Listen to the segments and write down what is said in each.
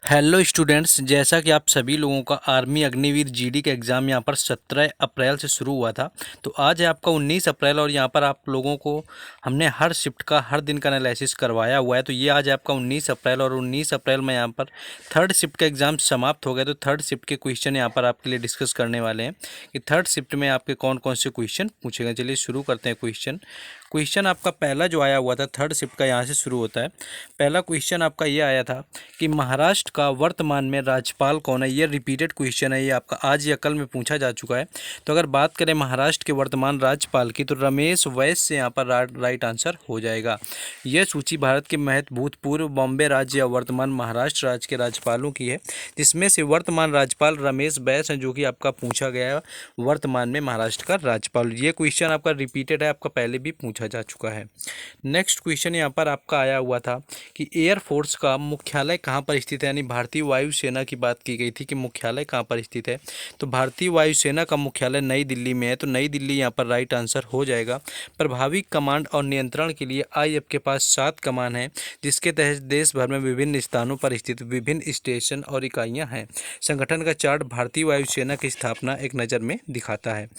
Hello students, जैसा कि आप सभी लोगों का आर्मी अग्निवीर जीडी का एग्ज़ाम यहाँ पर 17 अप्रैल से शुरू हुआ था। तो आज है आपका 19 अप्रैल और यहाँ पर आप लोगों को हमने हर शिफ्ट का हर दिन का एनालिसिस करवाया हुआ है। तो ये आज है आपका 19 अप्रैल और 19 अप्रैल में यहाँ पर थर्ड शिफ्ट का एग्ज़ाम समाप्त हो गया। तो थर्ड शिफ्ट के क्वेश्चन यहाँ पर आपके लिए डिस्कस करने वाले हैं कि थर्ड शिफ्ट में आपके कौन कौन से क्वेश्चन पूछे गए। चलिए शुरू करते हैं। क्वेश्चन आपका पहला जो आया हुआ था थर्ड शिफ्ट का, यहाँ से शुरू होता है। पहला क्वेश्चन आपका ये आया था कि महाराष्ट्र का वर्तमान में राज्यपाल कौन है। ये रिपीटेड क्वेश्चन है, ये आपका आज या कल में पूछा जा चुका है। तो अगर बात करें महाराष्ट्र के वर्तमान राज्यपाल की, तो रमेश बैस से यहाँ पर राइट आंसर हो जाएगा। यह सूची भारत के भूतपूर्व बॉम्बे राज्य या वर्तमान महाराष्ट्र राज्य के राज्यपालों की है, जिसमें से वर्तमान राज्यपाल रमेश बैस हैं, जो कि आपका पूछा गया है वर्तमान में महाराष्ट्र का राज्यपाल। ये क्वेश्चन आपका रिपीटेड है, आपका पहले भी पूछा जा चुका है। नेक्स्ट क्वेश्चन यहाँ पर आपका आया हुआ था कि एयरफोर्स का मुख्यालय कहाँ पर स्थित है, यानी भारतीय वायुसेना की बात की गई थी कि मुख्यालय कहाँ पर स्थित है। तो भारतीय वायुसेना का मुख्यालय नई दिल्ली में है, तो नई दिल्ली यहाँ पर राइट आंसर हो जाएगा। प्रभावी कमांड और नियंत्रण के लिए आईएफ के पास 7 कमान है, जिसके तहत देश भर में विभिन्न स्थानों पर स्थित विभिन्न स्टेशन और इकाइयाँ हैं। संगठन का चार्ट भारतीय वायुसेना की स्थापना एक नज़र में दिखाता है।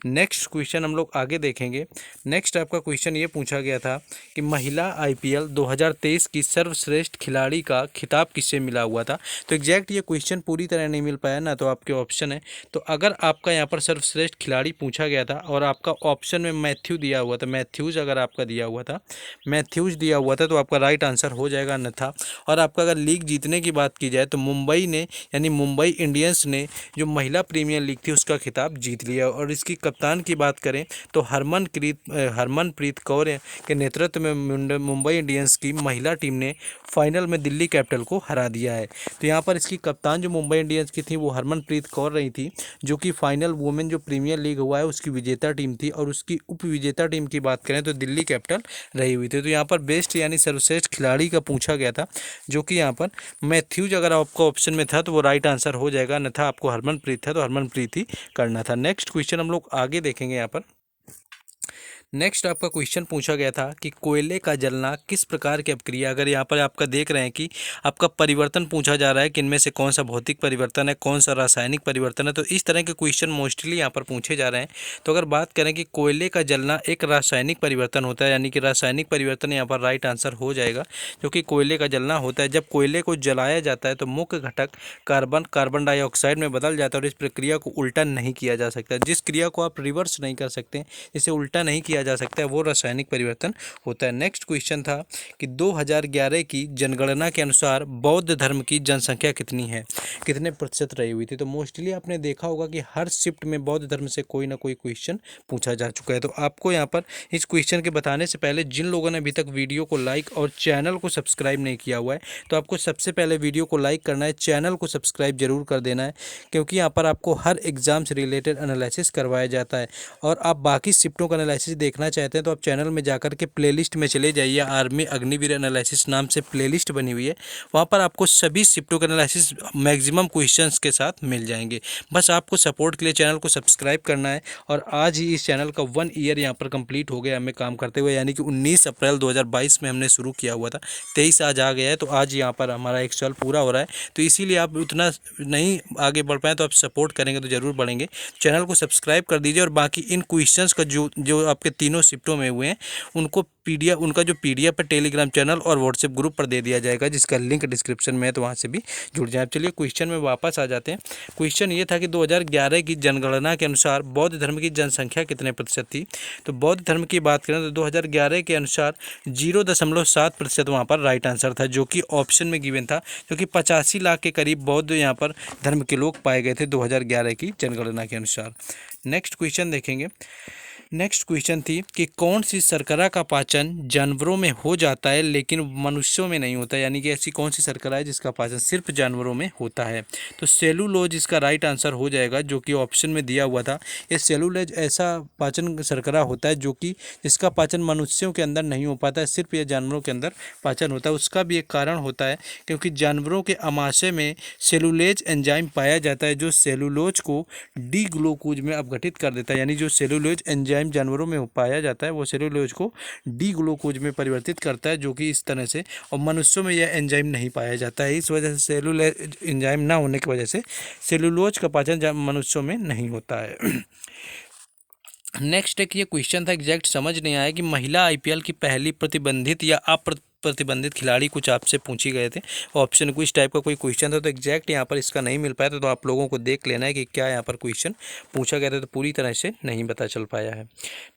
नेक्स्ट क्वेश्चन हम लोग आगे देखेंगे। नेक्स्ट आपका क्वेश्चन ये पूछा गया था कि महिला आईपीएल 2023 की सर्वश्रेष्ठ खिलाड़ी का खिताब किससे मिला हुआ था। तो एग्जैक्ट ये क्वेश्चन पूरी तरह नहीं मिल पाया ना, तो आपके ऑप्शन है। तो अगर आपका यहाँ पर सर्वश्रेष्ठ खिलाड़ी पूछा गया था और आपका ऑप्शन में मैथ्यू दिया हुआ था, मैथ्यूज अगर आपका दिया हुआ था, मैथ्यूज दिया हुआ था, तो आपका राइट आंसर हो जाएगा अन्यथा। और आपका अगर लीग जीतने की बात की जाए तो मुंबई ने, यानी मुंबई इंडियंस ने जो महिला प्रीमियर लीग थी उसका खिताब जीत लिया। और इसकी कप्तान की बात करें तो हरमनप्रीत कौर के नेतृत्व में मुंबई इंडियंस की महिला टीम ने फाइनल में दिल्ली कैपिटल को हरा दिया है। तो यहाँ पर इसकी कप्तान जो मुंबई इंडियंस की थी वो हरमनप्रीत कौर रही थी, जो कि फाइनल वुमेन जो प्रीमियर लीग हुआ है उसकी विजेता टीम थी। और उसकी उप विजेता टीम की बात करें तो दिल्ली कैपिटल रही हुई थी। तो यहाँ पर बेस्ट यानी सर्वश्रेष्ठ खिलाड़ी का पूछा गया था, जो कि यहाँ पर मैथ्यूज अगर आपका ऑप्शन में था तो वो राइट आंसर हो जाएगा, अन्यथा आपको हरमनप्रीत था तो हरमनप्रीत ही करना था। नेक्स्ट क्वेश्चन हम लोग आगे देखेंगे। यहाँ पर नेक्स्ट आपका क्वेश्चन पूछा गया था कि कोयले का जलना किस प्रकार की अपक्रिया। अगर यहाँ पर आपका देख रहे हैं कि आपका परिवर्तन पूछा जा रहा है कि इनमें से कौन सा भौतिक परिवर्तन है, कौन सा रासायनिक परिवर्तन है, तो इस तरह के क्वेश्चन मोस्टली यहाँ पर पूछे जा रहे हैं। तो अगर बात करें कि कोयले का जलना एक रासायनिक परिवर्तन होता है, यानी कि रासायनिक परिवर्तन यहाँ पर राइट आंसर हो जाएगा, क्योंकि कोयले का जलना होता है। जब कोयले को जलाया जाता है तो मुख्य घटक कार्बन डाइऑक्साइड में बदल जाता है, और इस प्रक्रिया को उल्टा नहीं किया जा सकता। जिस क्रिया को आप रिवर्स नहीं कर सकते, इसे उल्टा नहीं किया जा सकता है, वो रासायनिक परिवर्तन होता है। नेक्स्ट क्वेश्चन था कि 2011 की जनगणना के अनुसार बौद्ध धर्म की जनसंख्या कितनी है, कितने प्रतिशत रही हुई थी। तो मोस्टली आपने देखा होगा कि हर शिफ्ट में बौद्ध धर्म से कोई ना कोई क्वेश्चन पूछा जा चुका है। तो आपको यहाँ पर इस क्वेश्चन के बताने से पहले जिन लोगों ने अभी तक वीडियो को लाइक और चैनल को सब्सक्राइब नहीं किया हुआ है, तो आपको सबसे पहले वीडियो को लाइक करना है, चैनल को सब्सक्राइब जरूर कर देना है, क्योंकि यहाँ पर आपको हर एग्जाम से रिलेटेड एनालिसिस करवाया जाता है। और आप बाकी शिफ्टों का एनालिसिस देखना चाहते हैं तो आप चैनल में जाकर के प्लेलिस्ट में चले जाइए। आर्मी अग्निवीर एनालिसिस नाम से प्लेलिस्ट बनी हुई है, वहाँ पर आपको सभी शिफ्टों का एनालिसिस मैक्सिमम क्वेश्चंस के साथ मिल जाएंगे। बस आपको सपोर्ट के लिए चैनल को सब्सक्राइब करना है। और आज ही इस चैनल का 1 ईयर यहाँ पर कंप्लीट हो गया हमें काम करते हुए, यानी कि 19 अप्रैल 2022 में हमने शुरू किया हुआ था, 23 आज आ गया है, तो आज यहाँ पर हमारा 1 साल पूरा हो रहा है। तो इसीलिए आप उतना नहीं आगे बढ़ पाए, तो आप सपोर्ट करेंगे तो ज़रूर बढ़ेंगे। चैनल को सब्सक्राइब कर दीजिए। और बाकी इन क्वेश्चंस का जो आपके तीनों शिफ्टों में हुए हैं उनको उनका जो पीडीएफ है टेलीग्राम चैनल और व्हाट्सएप ग्रुप पर दे दिया जाएगा, जिसका लिंक डिस्क्रिप्शन में है, तो वहाँ से भी जुड़ जाए। चलिए क्वेश्चन में वापस आ जाते हैं। क्वेश्चन ये था कि 2011 की जनगणना के अनुसार बौद्ध धर्म की जनसंख्या कितने प्रतिशत थी। तो बौद्ध धर्म की बात करें तो 2011 के अनुसार 0.7% वहाँ पर राइट आंसर था, जो कि ऑप्शन में गिवन था, जो कि 85 लाख के करीब बौद्ध यहाँ पर धर्म के लोग पाए गए थे 2011 की जनगणना के अनुसार। नेक्स्ट क्वेश्चन देखेंगे। नेक्स्ट क्वेश्चन थी कि कौन सी शर्करा का पाचन जानवरों में हो जाता है लेकिन मनुष्यों में नहीं होता, यानी कि ऐसी कौन सी शर्करा है जिसका पाचन सिर्फ जानवरों में होता है। तो सेलुलोज इसका राइट आंसर हो जाएगा, जो कि ऑप्शन में दिया हुआ था। ये सेलुलोज ऐसा पाचन शर्करा होता है जो कि जिसका पाचन मनुष्यों के अंदर नहीं हो पाता है, सिर्फ ये जानवरों के अंदर पाचन होता है। उसका भी एक कारण होता है, क्योंकि जानवरों के आमाशय में सेलुलेज एंजाइम पाया जाता है, जो सेलुलोज को डी ग्लूकोज में अपघटित कर देता है, यानी जो सेलुलोज एंजाइम एंजाइम जानवरों में पाया जाता है वो सेलुलोज को डी ग्लूकोज में परिवर्तित करता है, जो कि इस तरह से, और मनुष्यों में यह एंजाइम नहीं पाया जाता है। इस वजह से सेलुलोज एंजाइम ना होने की वजह से सेलुलोज का पाचन मनुष्यों में नहीं होता है। नेक्स्ट एक ये क्वेश्चन था, एग्जैक्ट समझ नहीं आया कि महिला आईपीएल की पहली प्रतिबंधित या अप्रतिबंधित खिलाड़ी कुछ आपसे पूछी गए थे, ऑप्शन कुछ टाइप का कोई क्वेश्चन था, तो एग्जैक्ट यहाँ पर इसका नहीं मिल पाया था, तो आप लोगों को देख लेना है कि क्या यहाँ पर क्वेश्चन पूछा गया था, तो पूरी तरह से नहीं पता चल पाया है।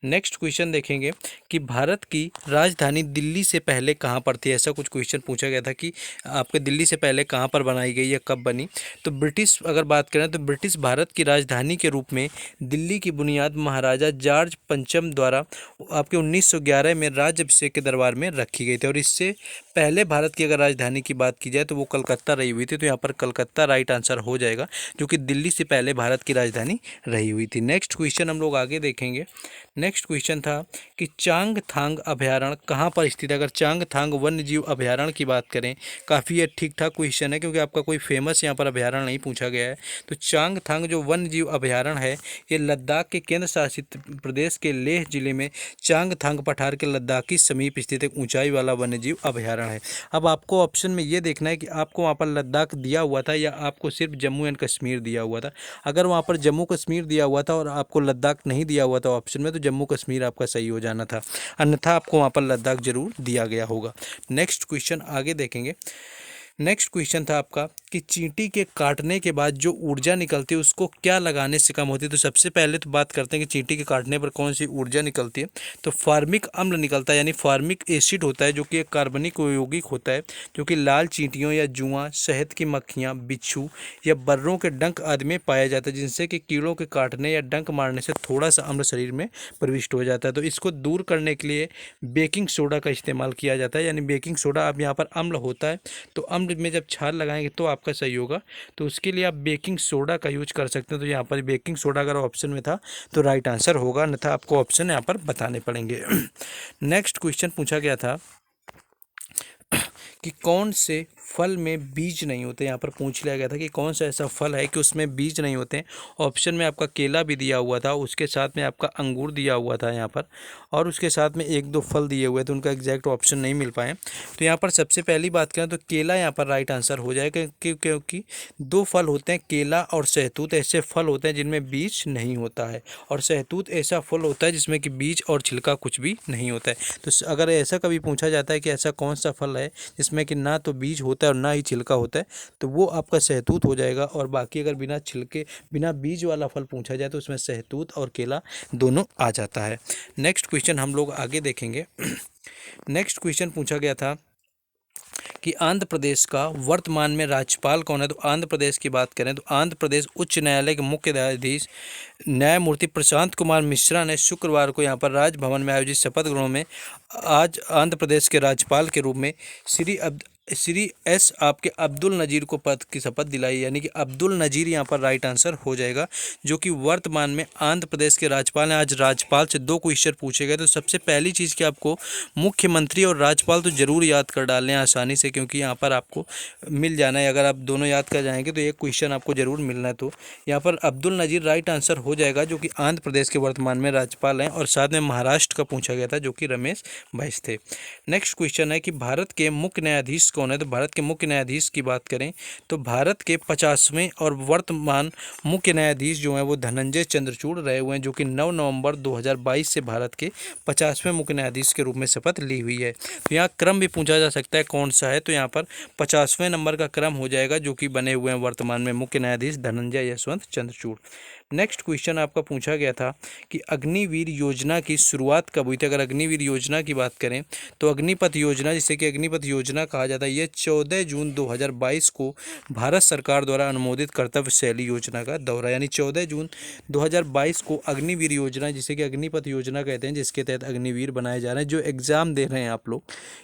नेक्स्ट क्वेश्चन देखेंगे कि भारत की राजधानी दिल्ली से पहले कहाँ पर थी, ऐसा कुछ क्वेश्चन पूछा गया था कि आपके दिल्ली से पहले कहाँ पर बनाई गई या कब बनी। तो ब्रिटिश अगर बात करें तो ब्रिटिश भारत की राजधानी के रूप में दिल्ली की बुनियाद महाराजा जॉर्ज पंचम द्वारा आपके 1911 में राज्याभिषेक के दरबार में रखी गई थी, और इससे पहले भारत की अगर राजधानी की बात की जाए तो वो कलकत्ता रही हुई थी, तो यहाँ पर कलकत्ता राइट आंसर हो जाएगा, जो कि दिल्ली से पहले भारत की राजधानी रही हुई थी। नेक्स्ट क्वेश्चन हम लोग आगे देखेंगे। नेक्स्ट क्वेश्चन था कि चांगथांग अभयारण्य कहाँ पर स्थित है। अगर चांगथांग वन्य जीव अभयारण्य की बात करें, काफ़ी ये ठीक ठाक क्वेश्चन है क्योंकि आपका कोई फेमस यहाँ पर अभयारण्य नहीं पूछा गया है। तो चांगथांग जो वन्य जीव अभयारण्य है ये लद्दाख के केंद्र शासित प्रदेश के लेह जिले में चांगथांग पठार के लद्दाखी समीप स्थित एक ऊंचाई वाला वन्य जीव अभयारण्य है। अब आपको ऑप्शन में ये देखना है कि आपको वहाँ पर लद्दाख दिया हुआ था या आपको सिर्फ जम्मू एंड कश्मीर दिया हुआ था। अगर वहाँ पर जम्मू कश्मीर दिया हुआ था और आपको लद्दाख नहीं दिया हुआ था ऑप्शन में, तो जम्मू कश्मीर आपका सही हो जाना था, अन्यथा आपको वहाँ पर लद्दाख जरूर दिया गया होगा। नेक्स्ट क्वेश्चन आगे देखेंगे। नेक्स्ट क्वेश्चन था आपका कि चींटी के काटने के बाद जो ऊर्जा निकलती है उसको क्या लगाने से कम होती है। तो सबसे पहले तो बात करते हैं कि चींटी के काटने पर कौन सी ऊर्जा निकलती है। तो फार्मिक अम्ल निकलता है, यानी फार्मिक एसिड होता है, जो कि एक कार्बनिक यौगिक होता है, जो कि लाल चींटियों या जुआ, शहद की मक्खियाँ, बिच्छू या बर्रों के डंक आदि में पाया जाता है, जिनसे कि कीड़ों के काटने या डंक मारने से थोड़ा सा अम्ल शरीर में प्रविष्ट हो जाता है। तो इसको दूर करने के लिए बेकिंग सोडा का इस्तेमाल किया जाता है, यानी बेकिंग सोडा, अब यहाँ पर अम्ल होता है तो अम्ल में जब छाल लगाएंगे तो आपका सही होगा, तो उसके लिए आप बेकिंग सोडा का यूज कर सकते हैं। तो यहाँ पर बेकिंग सोडा अगर ऑप्शन में था तो राइट आंसर होगा, अन्यथा आपको ऑप्शन यहाँ पर बताने पड़ेंगे। नेक्स्ट क्वेश्चन पूछा गया था कि कौन से फल में बीज नहीं होते। यहाँ पर पूछ लिया गया था कि कौन सा ऐसा फल है कि उसमें बीज नहीं होते हैं। ऑप्शन में आपका केला भी दिया हुआ था, उसके साथ में आपका अंगूर दिया हुआ था यहाँ पर, और उसके साथ में एक दो फल दिए हुए थे, उनका एग्जैक्ट ऑप्शन नहीं मिल पाए। तो यहाँ पर सबसे पहली बात करें तो केला यहाँ पर राइट आंसर हो जाएगा, क्योंकि दो फल होते हैं, केला और सहतूत ऐसे फल होते हैं जिनमें बीज नहीं होता है, और सहतूत ऐसा फल होता है जिसमें कि बीज और छिलका कुछ भी नहीं होता है। तो अगर ऐसा कभी पूछा जाता है कि ऐसा कौन सा फल है जिसमें कि ना तो बीज होता है और ना ही छिलका होता है, तो वो आपका सहतूत हो जाएगा। और बाकी अगर बिना छिलके बिना बीज वाला फल पूछा जाए तो उसमें सहतूत और केला दोनों आ जाता है। नेक्स्ट क्वेश्चन हम लोग आगे देखेंगे। नेक्स्ट क्वेश्चन पूछा गया था कि आंध्र प्रदेश का वर्तमान में राज्यपाल कौन है। तो आंध्र प्रदेश की बात करें तो आंध्र प्रदेश उच्च न्यायालय के मुख्य न्यायाधीश न्यायमूर्ति प्रशांत कुमार मिश्रा ने शुक्रवार को यहाँ पर राजभवन में आयोजित शपथ ग्रहण में आज आंध्र प्रदेश के राज्यपाल के रूप में श्री एस आपके अब्दुल नज़ीर को पद की शपथ दिलाई, यानी कि अब्दुल नज़ीर यहाँ पर राइट आंसर हो जाएगा, जो कि वर्तमान में आंध्र प्रदेश के राज्यपाल हैं। आज राज्यपाल से दो क्वेश्चन पूछे गए, तो सबसे पहली चीज़ कि आपको मुख्यमंत्री और राज्यपाल तो ज़रूर याद कर डालने हैं आसानी से, क्योंकि यहाँ पर आपको मिल जाना है। अगर आप दोनों याद कर जाएंगे तो एक क्वेश्चन आपको ज़रूर मिलना है। तो यहाँ पर अब्दुल नज़ीर राइट आंसर हो जाएगा, जो कि आंध्र प्रदेश के वर्तमान में राज्यपाल हैं। और साथ में महाराष्ट्र का पूछा गया था, जो कि रमेश बैस थे। नेक्स्ट क्वेश्चन है कि भारत के मुख्य न्यायाधीश कौन है। तो भारत के मुख्य न्यायाधीश की बात करें तो भारत के 50वें और वर्तमान मुख्य न्यायाधीश जो हैं वो धनंजय चंद्रचूड़ रहे हुए हैं, जो कि 9 नवंबर 2022 से भारत के 50वें मुख्य न्यायाधीश के रूप में शपथ ली हुई है। तो यहाँ क्रम भी पूछा जा सकता है कौन सा है, तो यहाँ पर 50वें नंबर का क्रम हो जाएगा, जो कि बने हुए हैं वर्तमान में मुख्य न्यायाधीश धनंजय यशवंत चंद्रचूड़। नेक्स्ट क्वेश्चन आपका पूछा गया था कि अग्निवीर योजना की शुरुआत कब हुई थी। अगर अग्निवीर योजना की बात करें तो अग्निपथ योजना, जिसे कि अग्निपथ योजना कहा जाता है, ये 14 जून 2022 को भारत सरकार द्वारा अनुमोदित कर्तव्य शैली योजना का दौरा, यानी 14 जून 2022 को अग्निवीर योजना, जिसे कि अग्निपथ योजना कहते हैं, जिसके तहत अग्निवीर बनाए जा रहे हैं, जो एग्जाम दे रहे हैं आप लोग,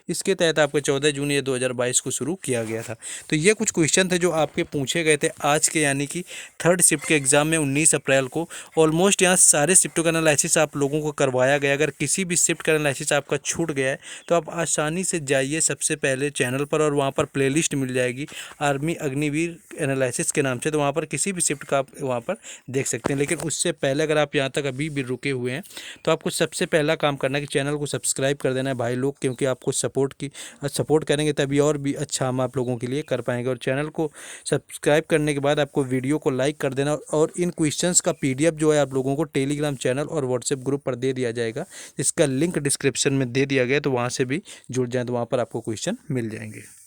इसके तहत आपका 14 जून ये 2022 को शुरू किया गया था। तो ये कुछ क्वेश्चन थे जो आपके पूछे गए थे आज के, यानी कि थर्ड शिफ्ट के एग्जाम में 19 अप्रैल को ऑलमोस्ट यहाँ सारे शिफ्टों का एनालिसिस आप लोगों को करवाया गया। अगर किसी भी शिफ्ट का एनालिसिस आपका छूट गया है तो आप आसानी से जाइए सबसे पहले चैनल पर, और वहाँ पर प्लेलिस्ट मिल जाएगी आर्मी अग्निवीर एनालिसिस के नाम से, तो वहाँ पर किसी भी शिफ्ट का आप वहाँ पर देख सकते हैं। लेकिन उससे पहले अगर आप यहाँ तक अभी भी रुके हुए हैं तो आपको सबसे पहला काम करना है कि चैनल को सब्सक्राइब कर देना है भाई लोग, क्योंकि आपको सपोर्ट करेंगे तभी और भी अच्छा हम आप लोगों के लिए कर पाएंगे। और चैनल को सब्सक्राइब करने के बाद आपको वीडियो को लाइक कर देना, और इन क्वेश्चंस का PDF जो है आप लोगों को टेलीग्राम चैनल और व्हाट्सएप ग्रुप पर दे दिया जाएगा, इसका लिंक डिस्क्रिप्शन में दे दिया गया, तो वहाँ से भी जुड़ जाए तो वहाँ पर आपको क्वेश्चन मिल जाएंगे।